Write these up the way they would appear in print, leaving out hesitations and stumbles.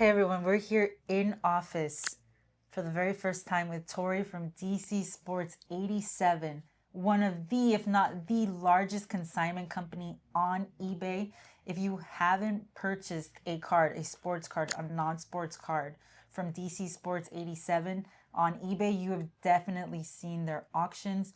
Hey everyone, we're here in office for the very first time with Tori from DC Sports 87, one of the, if not the largest consignment company on eBay. If you haven't purchased a card, a sports card, a non-sports card from DC Sports 87 on eBay, you have definitely seen their auctions.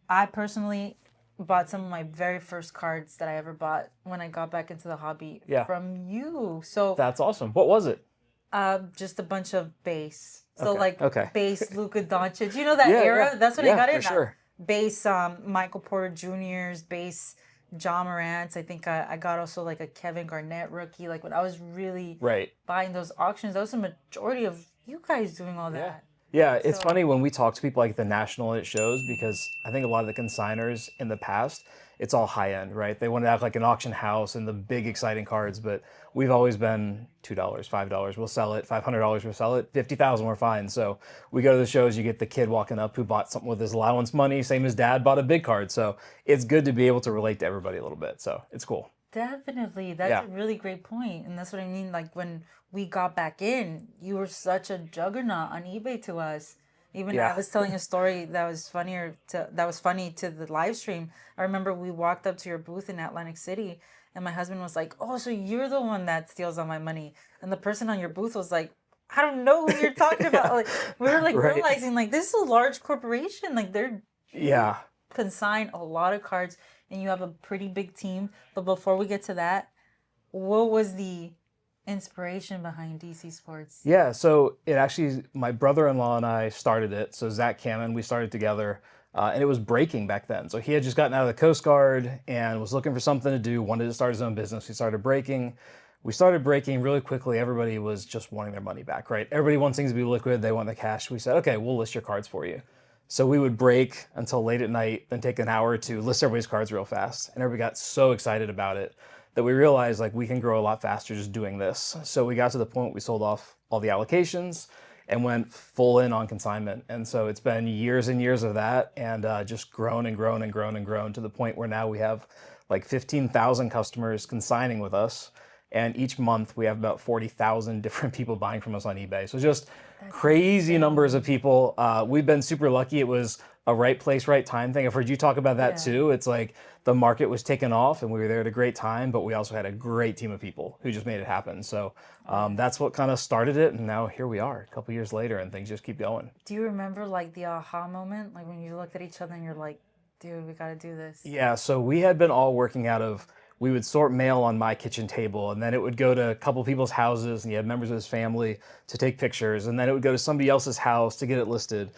I personally bought some of my very first cards that I ever bought when I got back into the hobby Yeah, from you. So that's awesome. What was it? just a bunch of base. So Okay. like Okay. base Luka Doncic. You know that Yeah, yeah, era? That's when I yeah, got for in. sure. Base Michael Porter Jr.'s, base John Morant's. I think I got also like a Kevin Garnett rookie. Like when I was really Right. buying those auctions, that was the majority of you guys doing all Yeah. that. Yeah, it's So funny when we talk to people like the national it shows because I think a lot of the consigners in the past, it's all high end, right? They want to act like an auction house and the big exciting cards, but we've always been $2, $5, we'll sell it, $500, we'll sell it, 50,000, we're fine. So we go to the shows, you get the kid walking up who bought something with his allowance money, same as dad bought a big card. So it's good to be able to relate to everybody a little bit. So it's cool. definitely, that's Yeah. a really great point, and that's what I mean. Like when we got back in, you were such a juggernaut on eBay to us. Even I Yeah. was telling a story that was funny to the live stream. I remember we walked up to your booth in Atlantic City, and my husband was like, "Oh, so you're the one that steals all my money?" And the person on your booth was like, "I don't know who you're talking about." Yeah. Like we were like Right. realizing like this is a large corporation. Like you Yeah. consign a lot of cards and you have a pretty big team. But before we get to that, what was the inspiration behind DC Sports? Yeah, so it actually, my brother-in-law and I started it. So Zach Cannon, we started together, and it was breaking back then. So he had just gotten out of the Coast Guard and was looking for something to do, wanted to start his own business. He started breaking. We started breaking really quickly. Everybody was just wanting their money back, right? Everybody wants things to be liquid. They want the cash. We said, okay, we'll list your cards for you. So we would break until late at night, then take an hour to list everybody's cards real fast. And everybody got so excited about it that we realized like we can grow a lot faster just doing this. So we got to the point we sold off all the allocations and went full in on consignment. And so it's been years and years of that and just grown and grown and grown and grown to the point where now we have like 15,000 customers consigning with us. And each month we have about 40,000 different people buying from us on eBay. So just That's crazy numbers of insane. people. We've been super lucky. It was a right place, right time thing. I've heard you talk about that Yeah. too. It's like the market was taking off and we were there at a great time, but we also had a great team of people who just made it happen. So Oh yeah. that's what kind of started it. And now here we are a couple years later and things just keep going. Do you remember like the aha moment? Like when you looked at each other and you're like, dude, we gotta do this. Yeah, so we had been all working out of, we would sort mail on my kitchen table, and then it would go to a couple people's houses, and he had members of his family to take pictures, and then it would go to somebody else's house to get it listed.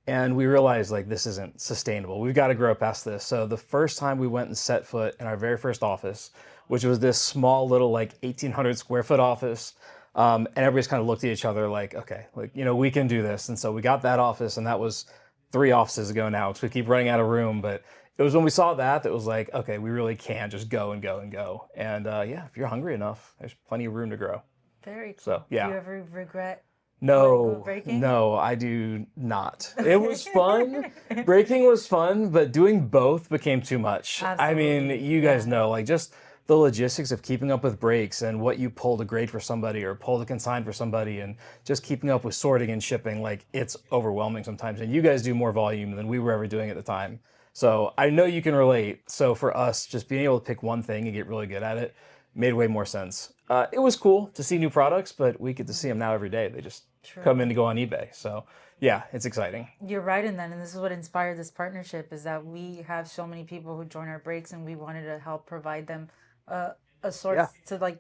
And we realized like this isn't sustainable. We've got to grow past this. So the first time we went and set foot in our very first office, which was this small little like 1,800 square foot office, and everybody's kind of looked at each other like, okay, like we can do this. And so we got that office, and that was 3 offices ago now, because we keep running out of room. But it was when we saw that that was like, okay, we really can just go and go and go. And yeah, if you're hungry enough, there's plenty of room to grow. Very So cool. Do you yeah. ever regret letting go of No, breaking? no, I do not. It was fun. Breaking was fun, but doing both became too much. I mean, Absolutely. you guys Yeah. know, like just the logistics of keeping up with breaks and what you pull to grade for somebody or pull to consign for somebody and just keeping up with sorting and shipping, like it's overwhelming sometimes. And you guys do more volume than we were ever doing at the time. So I know you can relate. So for us, just being able to pick one thing and get really good at it made way more sense. It was cool to see new products, but we get to see them now every day. They just come in True. to go on eBay. So yeah, it's exciting. You're right in that, and this is what inspired this partnership is that we have so many people who join our breaks, and we wanted to help provide them a Yeah, source to like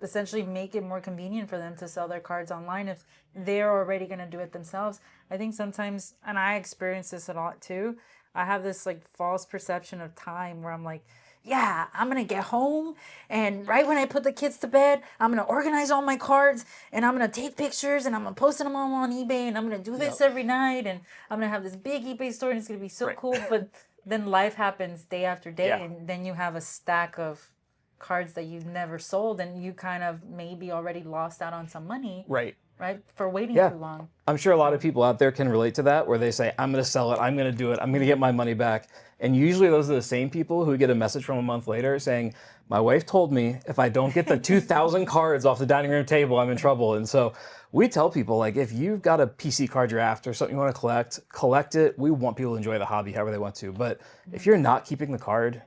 essentially make it more convenient for them to sell their cards online if they're already going to do it themselves. I think sometimes, and I experience this a lot too, I have this like false perception of time where I'm like, yeah, I'm gonna get home, and right when I put the kids to bed, I'm gonna organize all my cards, and I'm gonna take pictures, and I'm gonna post them all on eBay, and I'm gonna do yep, this every night, and I'm gonna have this big eBay store, and it's gonna be so right. cool. But then life happens day after day, Yeah, and then you have a stack of cards that you've never sold, and you kind of maybe already lost out on some money right. right? For waiting Yeah. too long. I'm sure a lot of So people out there can relate to that where they say, I'm going to sell it, I'm going to do it, I'm going to get my money back. And usually those are the same people who get a message from a month later saying, my wife told me if I don't get the 2,000 cards off the dining room table, I'm in trouble. And so we tell people, like, if you've got a PC card you're after, something you want to collect it. We want people to enjoy the hobby however they want to. But if you're not keeping the card,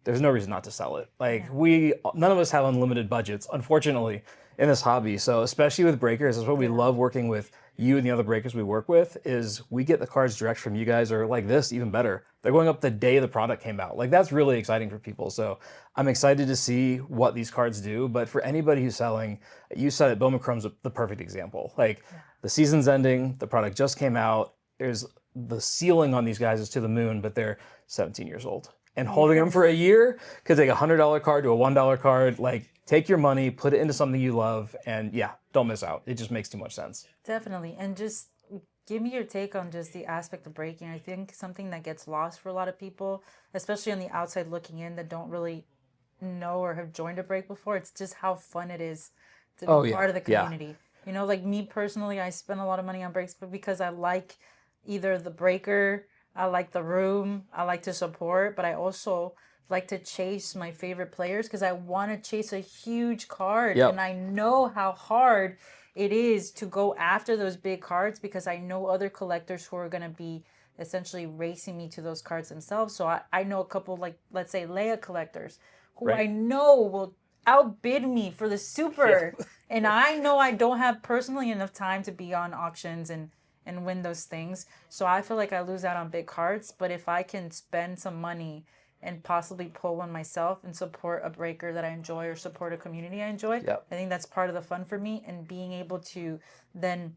there's no reason not to sell it. Like yeah, none of us have unlimited budgets, unfortunately, in this hobby. So especially with breakers, that's what we yeah, love working with you and the other breakers we work with is we get the cards direct from you guys, or like this, even better. They're going up the day the product came out. Like that's really exciting for people. So I'm excited to see what these cards do. But for anybody who's selling, you said it, Bowman Chrome's the perfect example. Like yeah. the season's ending, the product just came out. There's the ceiling on these guys is to the moon, but they're 17 years old. And holding them for a Yes. year could take a $100 card to a $1 card. Like, take your money, put it into something you love, and yeah, don't miss out. It just makes too much sense. Definitely. And just give me your take on just the aspect of breaking. I think something that gets lost for a lot of people, especially on the outside looking in that don't really know or have joined a break before, it's just how fun it is to be Oh yeah, part of the yeah, community. Like me personally, I spend a lot of money on breaks, but because I like either the breaker, I like the room, I like to support, but I also like to chase my favorite players because I want to chase a huge card and yep, I know how hard it is to go after those big cards because I know other collectors who are going to be essentially racing me to those cards themselves. So I know a couple, like, let's say, Leia collectors who I right, know will outbid me for the yeah, super. And I know I don't have personally enough time to be on auctions and win those things. So I feel like I lose out on big cards. But if I can spend some money and possibly pull one myself and support a breaker that I enjoy or support a community I enjoy, yep, I think that's part of the fun for me. And being able to then,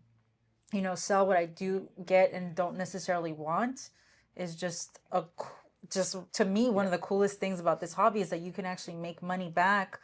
sell what I do get and don't necessarily want is just to me one yeah, of the coolest things about this hobby is that you can actually make money back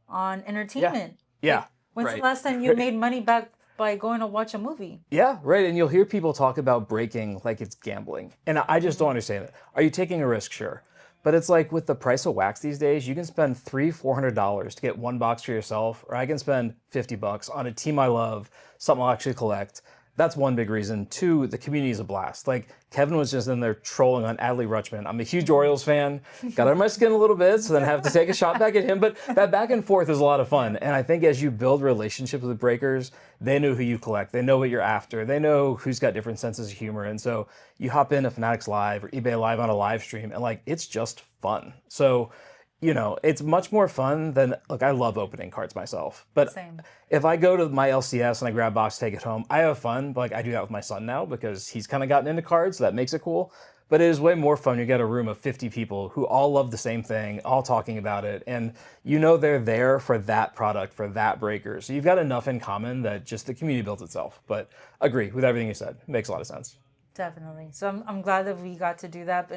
on yeah, entertainment. yeah, Like, when's the right, last time you made money back by going to watch a movie? yeah, right. And you'll hear people talk about breaking like it's gambling, and I just don't understand it. Are you taking a risk? Sure. But it's like with the price of wax these days, you can spend $300-400 to get one box for yourself, or I can spend $50 on a team I love, something I'll actually collect. That's one big reason. Two, the community is a blast. Like Kevin was just in there trolling on Adley Rutschman. I'm a huge Orioles fan. Got under my skin a little bit, so then I have to take a shot back at him. But that back and forth is a lot of fun. Yeah. And I think as you build relationships with breakers, they know who you collect. They know what you're after. They know who's got different senses of humor. And so you hop into Fanatics Live or eBay Live on a live stream, and like it's just fun. So it's much more fun than, look, I love opening cards myself. But Same. if I go to my LCS and I grab a box, take it home, I have fun. But like I do that with my son now because he's kind of gotten into cards, so that makes it cool. But it is way more fun. You get a room of 50 people who all love the same thing, all talking about it, and they're there for that product, for that breaker. So you've got enough in common that just the community builds itself. But agree with everything you said. Makes a lot of sense. Definitely. So I'm glad that we got to do that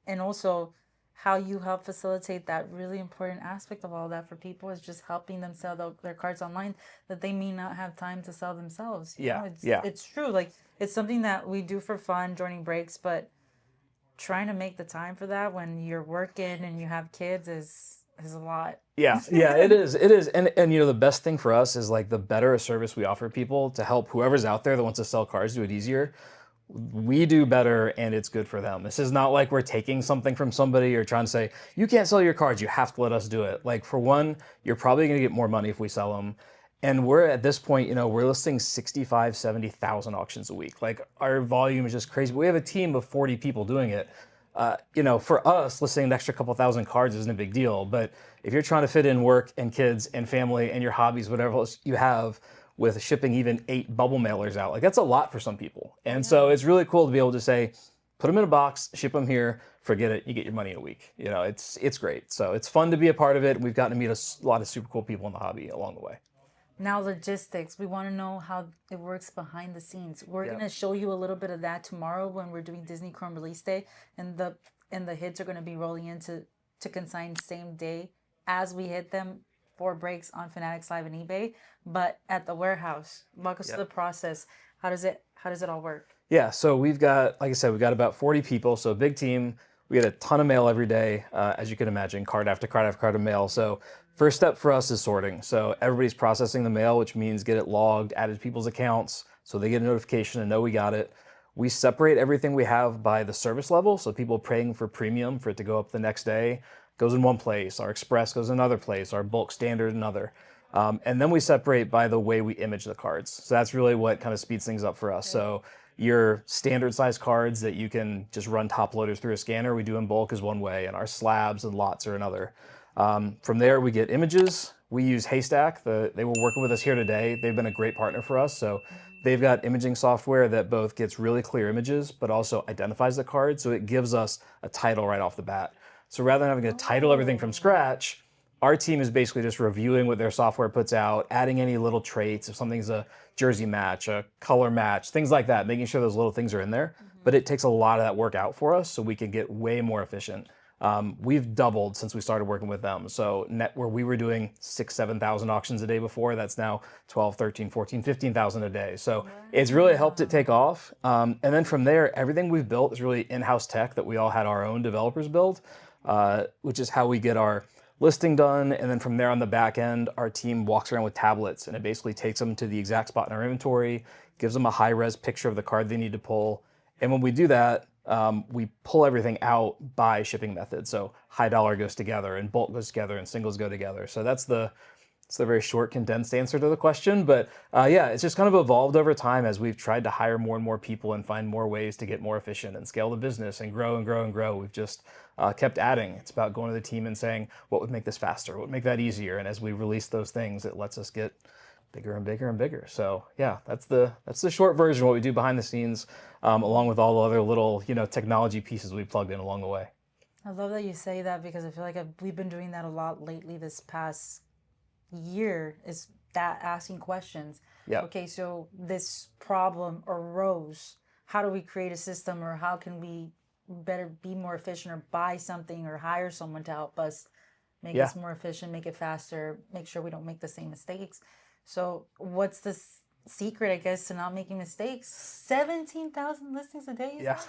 and also how you help facilitate that really important aspect of all that for people is just helping them sell their cards online that they may not have time to sell themselves. Yeah, It's yeah. it's true. Like it's something that we do for fun, joining breaks, but trying to make the time for that when you're working and you have kids is a lot. Yeah, yeah, it is. It is. And the best thing for us is like the better a service we offer people to help whoever's out there that wants to sell cars do it easier. We do better and it's good for them. This is not like we're taking something from somebody or trying to say, you can't sell your cards, you have to let us do it. Like for one, you're probably going to get more money if we sell them. And we're at this point, we're listing 65, 70,000 auctions a week. Like our volume is just crazy. We have a team of 40 people doing it. For us, listing an extra couple thousand cards isn't a big deal. But if you're trying to fit in work and kids and family and your hobbies, whatever else you have, with shipping even 8 bubble mailers out, like that's a lot for some people. Oh And yeah. so it's really cool to be able to say, put them in a box, ship them here, forget it, you get your money in a week. It's great. So it's fun to be a part of it. We've gotten to meet a lot of super cool people in the hobby along the way. Now logistics. We want to know how it works behind the scenes. We're Yeah. gonna show you a little bit of that tomorrow when we're doing Disney Chrome release day, and the hits are gonna be rolling into to consign same day as we hit them for breaks on Fanatics Live and eBay. But at the warehouse, walk us Yeah. through the process. How does it all work? Yeah, so we've got, like I said, we've got about 40 people, so a big team. We get a ton of mail every day, as you can imagine, card after card after card of mail. So First step for us is sorting. So everybody's processing the mail, which means get it logged, added to people's accounts so they get a notification and know we got it. We separate everything we have by the service level. So people praying for premium for it to go up the next day goes in one place. Our express goes another place. Our bulk standard another. And then we separate by the way we image the cards. So that's really what kind of speeds things up for us. So your standard size cards that you can just run top loaders through a scanner, we do in bulk is one way, and our slabs and lots are another. From there, we get images. We use Haystack. They were working with us here today. They've been a great partner for us. So they've got imaging software that both gets really clear images, but also identifies the card. So it gives us a title right off the bat. So rather than having to title everything from scratch, our team is basically just reviewing what their software puts out, adding any little traits, if something's a jersey match, a color match, things like that, making sure those little things are in there. But it takes a lot of that work out for us so we can get way more efficient. We've doubled since we started working with them. So where we were doing 6,000, 7,000 auctions a day before, that's now 12, 13, 14, 15,000 a day. So it's really helped it take off. And then from there, everything we've built is really in-house tech that we all had our own developers build, which is how we get our listing done. And then from there on the back end, our team walks around with tablets and it basically takes them to the exact spot in our inventory, gives them a high-res picture of the card they need to pull. And when we do that, we pull everything out by shipping method. So high dollar goes together and bulk goes together and singles go together. So it's the very short condensed answer to the question. But yeah, it's just kind of evolved over time as we've tried to hire more and more people and find more ways to get more efficient and scale the business and grow and grow and grow. We've just kept adding. It's about going to the team and saying, what would make this faster? What would make that easier? And as we release those things, it lets us get bigger and bigger and bigger. So yeah, that's the short version of what we do behind the scenes, along with all the other little, technology pieces we plugged in along the way. I love that you say that because I feel like we've been doing that a lot lately this past year, is that asking questions. Yeah. Okay, so this problem arose. How do we create a system, or how can we better be more efficient, or buy something or hire someone to help us make us more efficient, make it faster, make sure we don't make the same mistakes. So what's the secret, I guess, to not making mistakes? 17,000 listings a day? Yeah.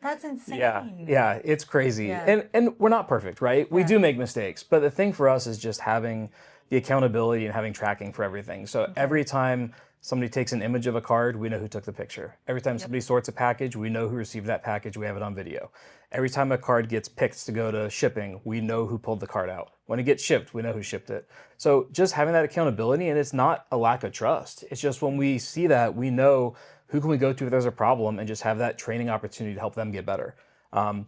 That's insane. Yeah, it's crazy. Yeah. And we're not perfect, right? We do make mistakes, but the thing for us is just having the accountability and having tracking for everything. So every time somebody takes an image of a card, we know who took the picture. Every time somebody sorts a package, we know who received that package, we have it on video. Every time a card gets picked to go to shipping, we know who pulled the card out. When it gets shipped, we know who shipped it. So just having that accountability, and it's not a lack of trust. It's just when we see that, we know who can we go to if there's a problem, and just have that training opportunity to help them get better.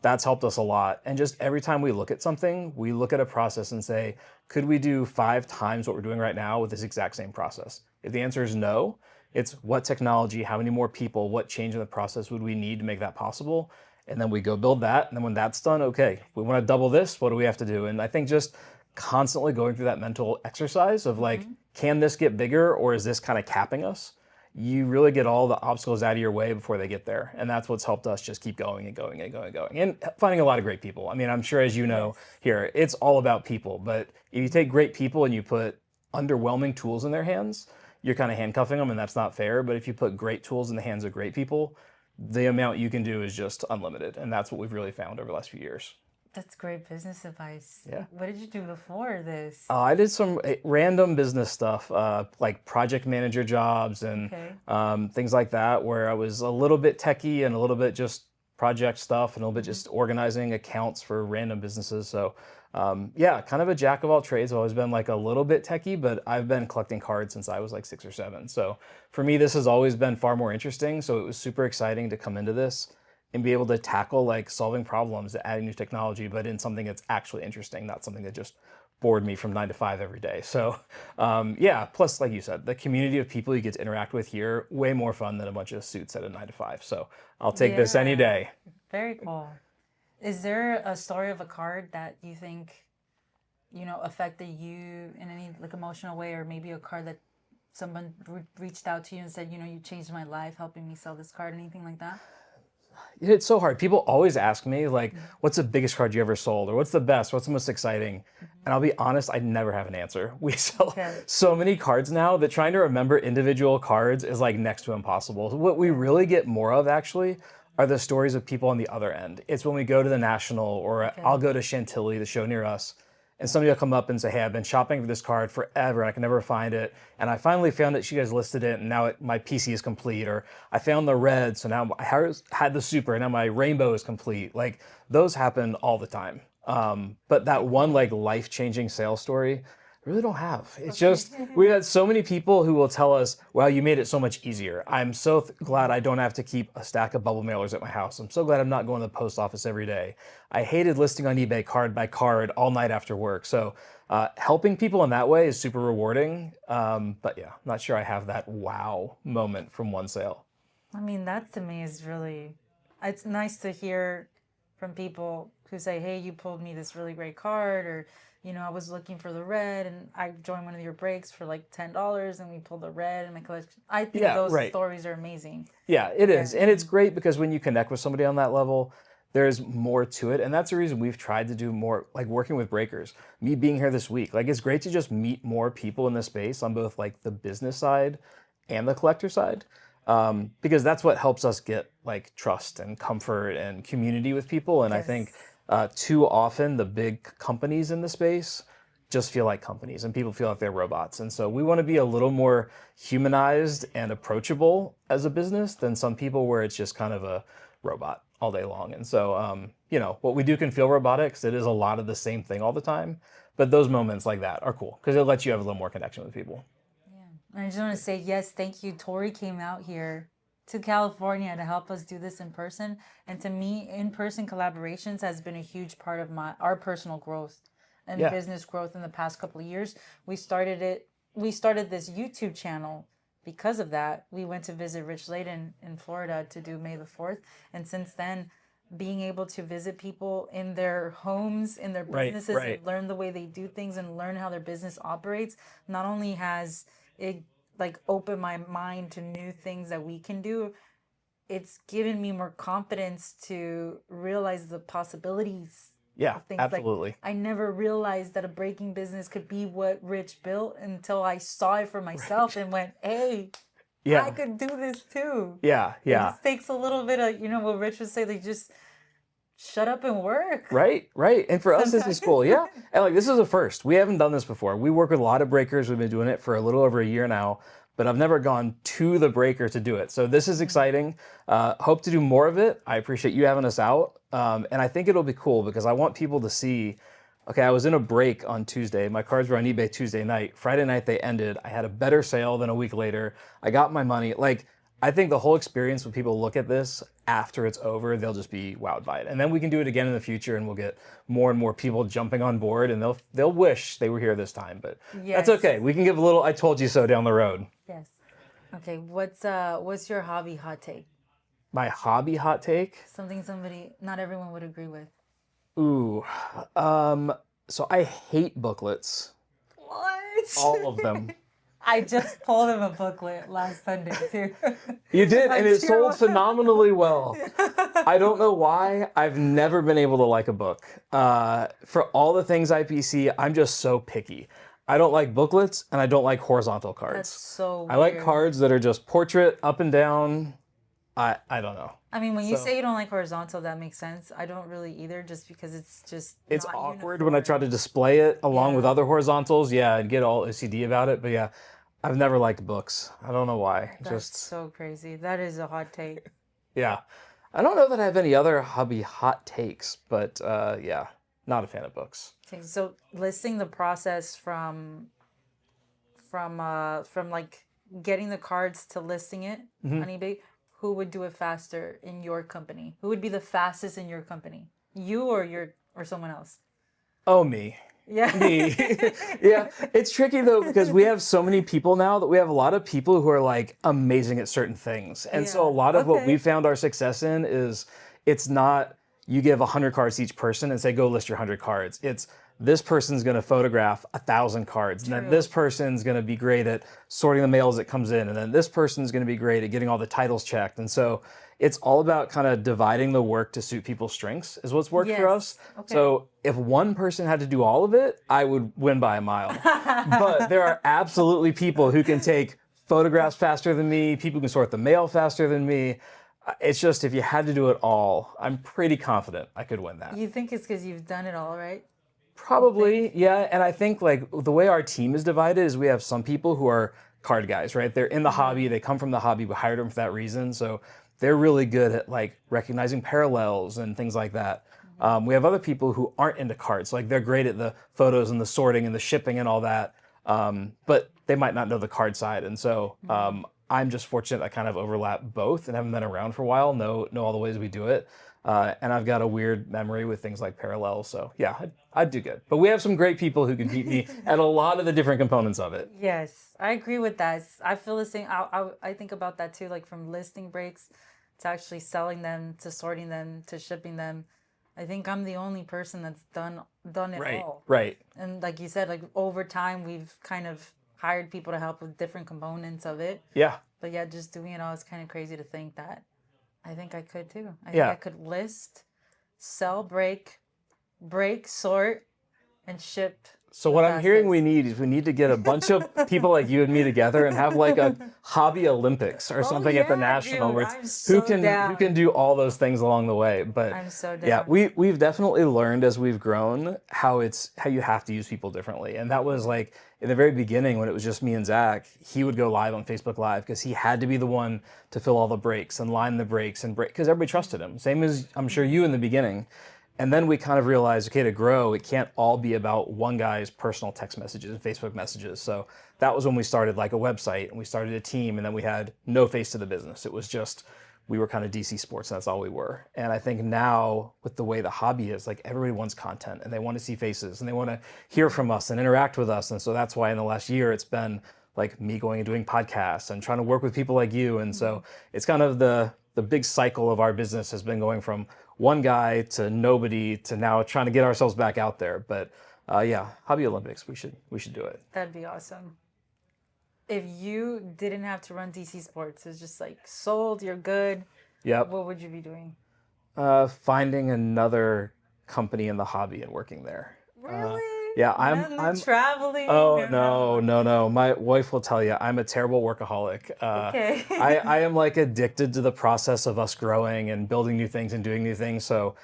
That's helped us a lot. And just every time we look at something, we look at a process and say, could we do 5 times what we're doing right now with this exact same process? If the answer is no, it's what technology, how many more people, what change in the process would we need to make that possible? And then we go build that. And then when that's done, okay, we want to double this, what do we have to do? And I think just constantly going through that mental exercise of like, can this get bigger, or is this kind of capping us? You really get all the obstacles out of your way before they get there. And that's what's helped us just keep going and going and going and going. And finding a lot of great people. I mean, I'm sure, as you know, here, it's all about people. But if you take great people and you put underwhelming tools in their hands, you're kind of handcuffing them, and that's not fair. But if you put great tools in the hands of great people, the amount you can do is just unlimited. And that's what we've really found over the last few years. That's great business advice. Yeah. What did you do before this? I did some random business stuff, like project manager jobs and things like that, where I was a little bit techie and a little bit just project stuff and a little bit just organizing accounts for random businesses. So yeah, kind of a jack of all trades. I've always been like a little bit techie, but I've been collecting cards since I was like 6 or 7. So for me, this has always been far more interesting. So it was super exciting to come into this and be able to tackle like solving problems, adding new technology, but in something that's actually interesting, not something that just bored me from 9 to 5 every day. So yeah, plus like you said, the community of people you get to interact with here, way more fun than a bunch of suits at a 9 to 5. So I'll take this any day. Very cool. Is there a story of a card that you think, affected you in any like emotional way, or maybe a card that someone reached out to you and said, you changed my life helping me sell this card, anything like that? It's so hard. People always ask me like, what's the biggest card you ever sold? Or what's the best? What's the most exciting? And I'll be honest, I never have an answer. We sell so many cards now that trying to remember individual cards is like next to impossible. So what we really get more of actually are the stories of people on the other end. It's when we go to the National, or I'll go to Chantilly, the show near us, and somebody will come up and say, "Hey, I've been shopping for this card forever and I can never find it. And I finally found that you guys listed it and now my PC is complete." Or I found the red, so now I had the super and now my rainbow is complete. Like those happen all the time. But that one like life-changing sales story, I really don't have. It's just we had so many people who will tell us, "Well, you made it so much easier. I'm so glad I don't have to keep a stack of bubble mailers at my house. I'm so glad I'm not going to the post office every day. I hated listing on eBay card by card all night after work." So helping people in that way is super rewarding. But yeah, not sure I have that wow moment from one sale. I mean, that to me is really, it's nice to hear from people who say, hey, you pulled me this really great card, or, I was looking for the red and I joined one of your breaks for like $10 and we pulled the red in my collection. I think Yeah, those right. stories are amazing. Yeah, it is. And it's great because when you connect with somebody on that level, there's more to it. And that's the reason we've tried to do more, like working with breakers. Me being here this week, like it's great to just meet more people in the space on both like the business side and the collector side. Because that's what helps us get like trust and comfort and community with people. And I think Yes. too often the big companies in the space just feel like companies and people feel like they're robots. And so we want to be a little more humanized and approachable as a business than some people where it's just kind of a robot all day long. And so, what we do can feel robotic 'cause it is a lot of the same thing all the time. But those moments like that are cool because it lets you have a little more connection with people. Yeah. I just want to say, yes, thank you. Tori came out here to California to help us do this in person. And to me, in-person collaborations has been a huge part of our personal growth and Yeah. business growth in the past couple of years. We started this YouTube channel because of that. We went to visit Rich Layden in Florida to do May the 4th. And since then, being able to visit people in their homes, in their Right, businesses, right. and learn the way they do things and learn how their business operates, not only has it like opened my mind to new things that we can do, it's given me more confidence to realize the possibilities Yeah, of things. Like, absolutely. I never realized that a breaking business could be what Rich built until I saw it for myself and went, hey, I Yeah, could do this too. yeah, It yeah. just takes a little bit of, what Rich would say, like, just shut up and work Right, right. And for us, this sometimes. is cool. Yeah. And like, this is a first. We haven't done this before. We work with a lot of breakers. We've been doing it for a little over a year now, but I've never gone to the breaker to do it. So this is exciting. Hope to do more of it. I appreciate you having us out. And I think it'll be cool because I want people to see, okay, I was in a break on Tuesday. My cards were on eBay Tuesday night. Friday night, they ended. I had a better sale than a week later. I got my money. Like, I think the whole experience when people look at this after it's over, they'll just be wowed by it. And then we can do it again in the future and we'll get more and more people jumping on board and they'll wish they were here this time, but that's Yes. okay. We can give a little I told you so down the road. Yes. Okay, what's your hobby hot take? My hobby hot take. Something not everyone would agree with. Ooh. Um so I hate booklets. What? All of them. I just pulled him a booklet last Sunday too. You did, I and it do. sold phenomenally well. I don't know why. I've never been able to like a book. For all the things IPC, I'm just so picky. I don't like booklets, and I don't like horizontal cards. That's so I like weird. cards that are just portrait, up and down. I don't know. I mean, when you So- say you don't like horizontal, that makes sense. I don't really either, just because it's just It's not awkward uniform. when I try to display it along with Yeah. other horizontals. Yeah, and get all OCD about it. But yeah, I've never liked books. I don't know why. That's Just so crazy. That is a hot take. yeah. I don't know that I have any other hobby hot takes, but yeah, not a fan of books. Okay, so listing the process from like getting the cards to listing it Mm-hmm. on eBay, who would do it faster in your company? Who would be the fastest in your company? You or someone else? Oh, me. Yeah. Me. Yeah, it's tricky though because we have so many people now that we have a lot of people who are like amazing at certain things. And so a Yeah, lot of what okay. we found our success in is it's not you give 100 cards to each person and say go list your 100 cards. It's this person's going to photograph 1,000 cards, and then True. this person's going to be great at sorting the mail as it comes in, and then this person's going to be great at getting all the titles checked. And so it's all about kind of dividing the work to suit people's strengths is what's worked for us. Yes. Okay. So if one person had to do all of it, I would win by a mile. But there are absolutely people who can take photographs faster than me, people who can sort the mail faster than me. It's just if you had to do it all, I'm pretty confident I could win that. You think it's because you've done it all, right? Probably, yeah. And I think like the way our team is divided is we have some people who are card guys, right? They're in the hobby, they come from the hobby, we hired them for that reason. So they're really good at like recognizing parallels and things like that. We have other people who aren't into cards, like they're great at the photos and the sorting and the shipping and all that, but they might not know the card side. And so I'm just fortunate I kind of overlap both and haven't been around for a while, know all the ways we do it. And I've got a weird memory with things like parallels. So yeah, I'd do good. But we have some great people who can beat me at a lot of the different components of it. Yes, I agree with that. I feel the same. I think about that too, like from listing breaks to actually selling them to sorting them to shipping them. I think I'm the only person that's done it Right, all. right. And like you said, like over time, we've kind of hired people to help with different components of it. Yeah, But yeah, just doing it all is kind of crazy to think that I think I could too. I think yeah. I could list, sell, break, sort, and ship So the what I'm hearing we fastest. need is we need to get a bunch of people like you and me together and have like a hobby Olympics or Oh something at the yeah, national dude, where I'm it's so who can down. do all those things along the way. But I'm so yeah, down. we've definitely learned as we've grown how you have to use people differently. And that was like in the very beginning when it was just me and Zach, he would go live on Facebook Live because he had to be the one to fill all the breaks and line the breaks and break because everybody trusted him. Same as I'm sure you in the beginning. And then we kind of realized, okay, to grow, it can't all be about one guy's personal text messages and Facebook messages. So that was when we started like a website and we started a team and then we had no face to the business. It was just, we were kind of DC Sports and that's all we were. And I think now with the way the hobby is, like everybody wants content and they want to see faces and they want to hear from us and interact with us. And so that's why in the last year it's been like me going and doing podcasts and trying to work with people like you. And so it's kind of the big cycle of our business has been going from one guy to nobody to now trying to get ourselves back out there. But yeah, Hobby Olympics, we should do it. That'd be awesome. If you didn't have to run DC Sports, it's just like sold, you're good. Yep. What would you be doing? Finding another company in the hobby and working there. Really? Yeah, None of I'm traveling Oh around. no, no, no. My wife will tell you I'm a terrible workaholic. Okay. I am like addicted to the process of us growing and building new things and doing new things. So,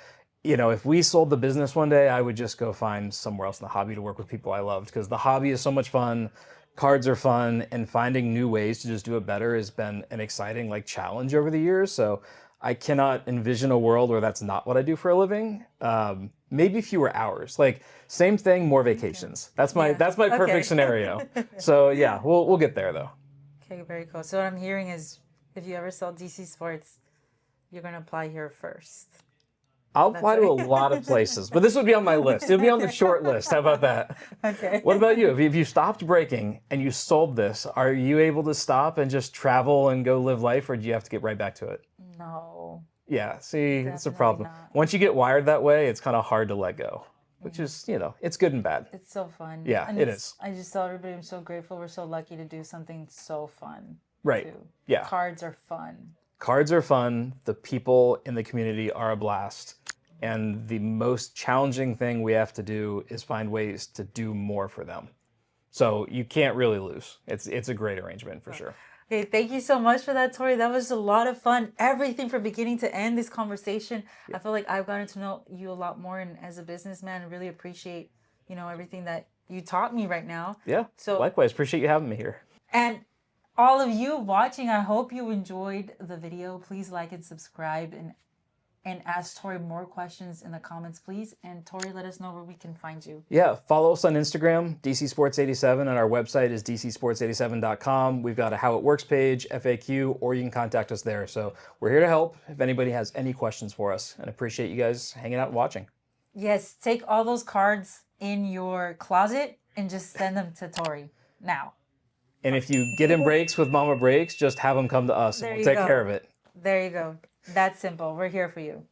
if we sold the business one day, I would just go find somewhere else in the hobby to work with people I loved because the hobby is so much fun. Cards are fun, and finding new ways to just do it better has been an exciting like challenge over the years. So I cannot envision a world where that's not what I do for a living. Maybe fewer hours. Like same thing, more vacations. Yeah. That's my perfect Okay. scenario. So yeah, we'll get there though. Okay, very cool. So what I'm hearing is if you ever sell DC Sports, you're gonna apply here first. I'll That's apply to a lot of right. places, but this would be on my list. It'll be on the short list. How about that? Okay. What about you? If you stopped breaking and you sold this, are you able to stop and just travel and go live life, or do you have to get right back to it? No, Yeah, see, that's a definitely problem. not. Once you get wired that way, it's kind of hard to let go, which is, it's good and bad. It's so fun. Yeah, And it is. I just tell everybody I'm so grateful. We're so lucky to do something so fun Right. too. Yeah. Cards are fun. Cards are fun. The people in the community are a blast. And the most challenging thing we have to do is find ways to do more for them. So you can't really lose. It's a great arrangement for sure. Okay, thank you so much for that, Tori. That was a lot of fun. Everything from beginning to end, this conversation. I feel like I've gotten to know you a lot more, and as a businessman, I really appreciate, everything that you taught me right now. Yeah. So, Likewise, appreciate you having me here. and all of you watching, I hope you enjoyed the video. Please like and subscribe and ask Tori more questions in the comments, please. And Tori, let us know where we can find you. Yeah, follow us on Instagram, DC Sports 87, and our website is dcsports87.com. We've got a How It Works page, FAQ, or you can contact us there. So we're here to help if anybody has any questions for us, and appreciate you guys hanging out and watching. Yes, take all those cards in your closet and just send them to Tori now. And if you get in breaks with Mama Breaks, just have them come to us and There we'll you take go. care of it. There you go. That's simple. We're here for you.